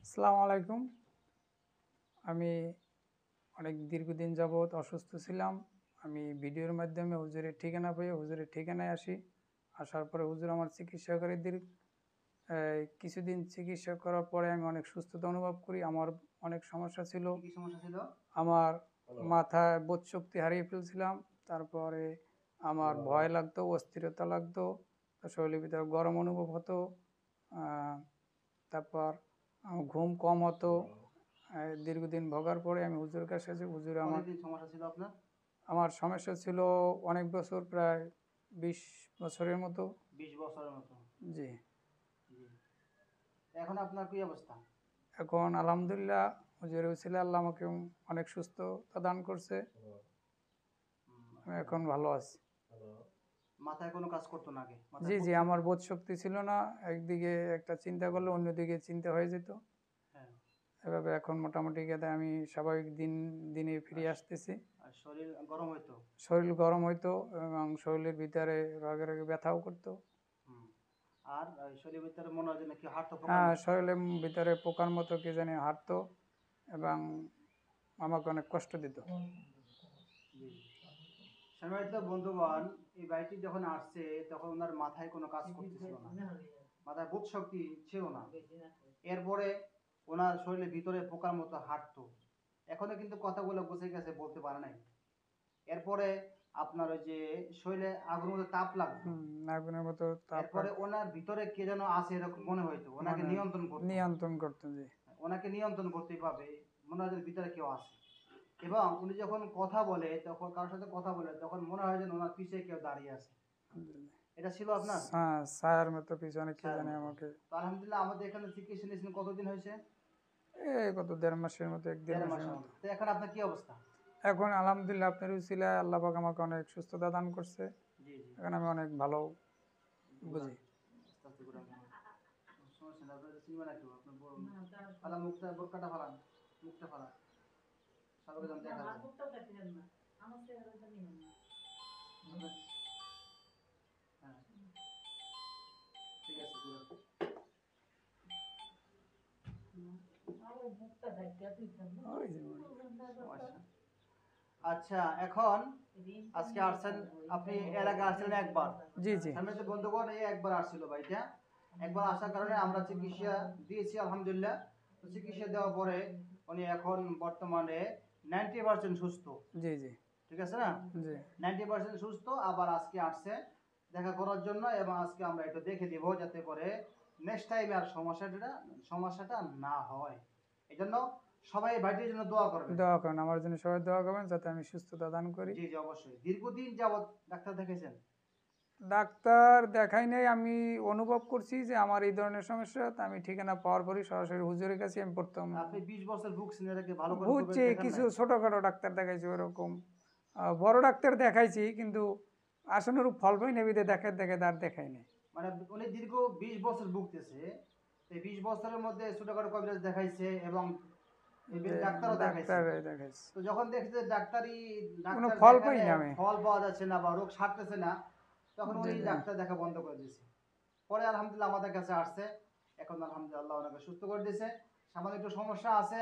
আসসালামু আলাইকুম। আমি অনেক দীর্ঘদিন যাবৎ অসুস্থ ছিলাম। আমি ভিডিওর মাধ্যমে হুজুরের ঠিকানা পেয়ে হুজুরের ঠিকানায় আসার পরে হুজুর আমার চিকিৎসা করে কিছুদিন চিকিৎসা করার পরে আমি অনেক সুস্থতা অনুভব করি। আমার অনেক সমস্যা ছিল। কি সমস্যা ছিল? আমার মাথায় বোধশক্তি হারিয়ে ফেলছিলাম। তারপরে আমার ভয় লাগতো, অস্থিরতা লাগতো, শরীরের ভিতরে গরম অনুভব হতো। তারপর ঘুম কম হতো। দীর্ঘদিন ভোগার পরে আমি হুজুরের কাছে এসে হুজুর কতদিন সমস্যা ছিল আপনার? আমার সমস্যা ছিল অনেক বছর, প্রায় 20 বছরের মতো। 20 বছরের মতো। জি। এখন আপনার কি অবস্থা? এখন আলহামদুলিল্লাহ হুজুরের উসিলায় আল্লাহ আমাকে অনেক সুস্থতা দান করছে। আমি এখন ভালো আছি। মাথায় কোনো কাজ করতো না আগে? জি জি, আমার বোধ শক্তি ছিল না। একদিকে একটা চিন্তা করলে অন্যদিকে চিন্তা হয়ে যেত। হ্যাঁ। এভাবে এখন মোটামুটি আমি স্বাভাবিক দিনে ফিরে আসতেছি। আর শরীর গরম হইতো? শরীর গরম হইতো এবং শরীরের ভিতরে রাগে রাগে ব্যথাও করতো। আর শরীরের ভিতরে মনে হয় যে নাকি হাঁটতো পোকার হ্যাঁ, মতো? শরীরের ভিতরে পোকার মতো কে জানি হাঁটতো এবং আমাকে অনেক কষ্ট দিত। জি। সম্মানিত বন্ধুগণ, এই ভাইটি যখন আসছে তখন ওনার মাথায় কোনো কাজ করতেছিল না, মাথায় বোধ শক্তি ছিল না। এরপরে ওনার শরীরের ভিতরে পোকার মতো হাঁটতো। এখনো কিন্তু কথাগুলো গুছিয়ে গেছে, বলতে পারে নাই। এরপরে আপনার ওই যে শরীরে আগুনের মতো তাপ লাগতো। আগুনের মতো তাপ এরপরে ওনার ভিতরে কে যেন আছে এরকম মনে হইতো, ওনাকে নিয়ন্ত্রণ করতো। জি, ওনাকে নিয়ন্ত্রণ করতেই পাবে, মনে হয় ভিতরে কেউ আছে। এবং উনি যখন কথা বলে, তখন কারোর সাথে কথা বলে, তখন মনে হয় যেন ওনার পিছিয়ে কেউ দাঁড়িয়ে আছে। এটা ছিল আপনার? ছায়ার মতো পিছনে কে জানে আমাকে। তো আলহামদুলিল্লাহ, আমাদের এখানে চিকিৎসা নিয়েছেন কতদিন হয়েছে? কত 1.5 মাসের মতো, 1-1.5 মাসের মতো। তো এখন আপনার কি অবস্থা? এখন আলহামদুলিল্লাহ আপনার উসিলায় আল্লাহ পাক আমাকে অনেক সুস্থতা দান করছে। জি জি, এখন আমি অনেক ভালো বুঝি। সমস্যা না, আপনার চিনবে না কেউ। আপনার ফালা মুখটা, বোরকাটা ফালান, মুখটা ফালান, সবাইকে যেন দেখা যায়। হ্যাঁ, ঠিক আছে, দূরে। আচ্ছা, এখন আজকে আসছেন আপনি, এর আগে আসছিলেন একবার? জি জি। সম্মানিত বন্ধুগণ, এই একবার আসছিল ভাইটা। একবার আসার কারণে আমরা চিকিৎসা দিয়েছি আলহামদুলিল্লাহ। তো চিকিৎসা দেওয়ার পরে উনি এখন বর্তমানে 90% সুস্থ। জি জি, ঠিক আছে না? জি, 90% সুস্থ। আবার আজকে আসছে দেখা করার জন্য, এবং আজকে আমরা একটু দেখে দিব যাতে করে নেক্সট টাইম আর সমস্যাটা না হয়। এই জন্য সবাই ভাইটির জন্য দোয়া করবেন। দোয়া করেন আমার জন্য, সবাই দোয়া করবেন যাতে আমি সুস্থতা দান করি। জি জি, অবশ্যই। দীর্ঘদিন যাবত ডাক্তার দেখেছেন? ডাক্তার দেখাই নাই, আমি অনুভব করছি যে আমার এই ধরনের সমস্যা। তো আমি ঠিকানা পাওয়ার পরই সরাসরি হুজুরের কাছে আমি পড়তাম। আপনি 20 বছর ভুগছেন, এটাকে ভালো করে বুঝছি, দেখেন কিছু নাই? ছোটখাটো ডাক্তার দেখাইছি, ওরকম বড় ডাক্তার দেখাইছি, কিন্তু আসনের ফল পাই নেবিতে দেখে আর দেখাই নাই। মানে উনি দীর্ঘ 20 বছর ভুগতেছে। এই 20 বছরের মধ্যে ছোটখাটো কবিরাজ দেখাইছে এবং ডাক্তারও দেখাইছে। দেখাইছি, তো যখন দেখছে ডাক্তার কোনো ফল পাই দেখালে না আমি। ফল পাওয়া যাচ্ছে না বা রোগ সারতেছে না, তখন জি উনি জি, ডাক্তার দেখা বন্ধ করে দিয়েছে। পরে আলহামদুলিল্লাহ আমাদের কাছে আসছে। এখন আলহামদুলিল্লাহ ওনাকে সুস্থ করে দিয়েছে। সামান্য একটু সমস্যা আছে,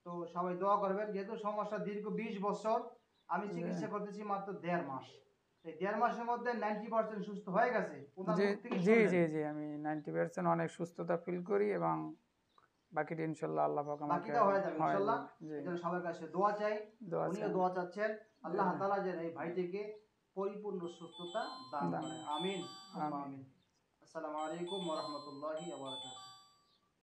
তো সবাই দোয়া করবেন। যেহেতু সমস্যা দীর্ঘ 20 বছর, আমি চিকিৎসা করতেছি মাত্র 1.5 মাস। এই 1.5 মাসের মধ্যে 90% সুস্থ হয়ে গেছে ওনার মুখ থেকে জি শুনলেন। জি জি, আমি 90% অনেক সুস্থতা ফিল করি এবং বাকিটা ইনশাল্লাহ আল্লাহ পাক আমাকে বাকিটা হয়ে যাবে হয় ইনশাল্লাহ। যাবে। জি, এই জন্য সবার কাছে দোয়া চাই, দোয়া উনিও চাই। দোয়া চাচ্ছেন। আল্লাহ জি, তাআলা যেন এই ভাইটিকে পরিপূর্ণ সুস্থতা দান দান। করেন। আমিন, আমিন। আসসালামু আলাইকুম ওয়া রাহমাতুল্লাহি ওয়া বারাকাতুহু।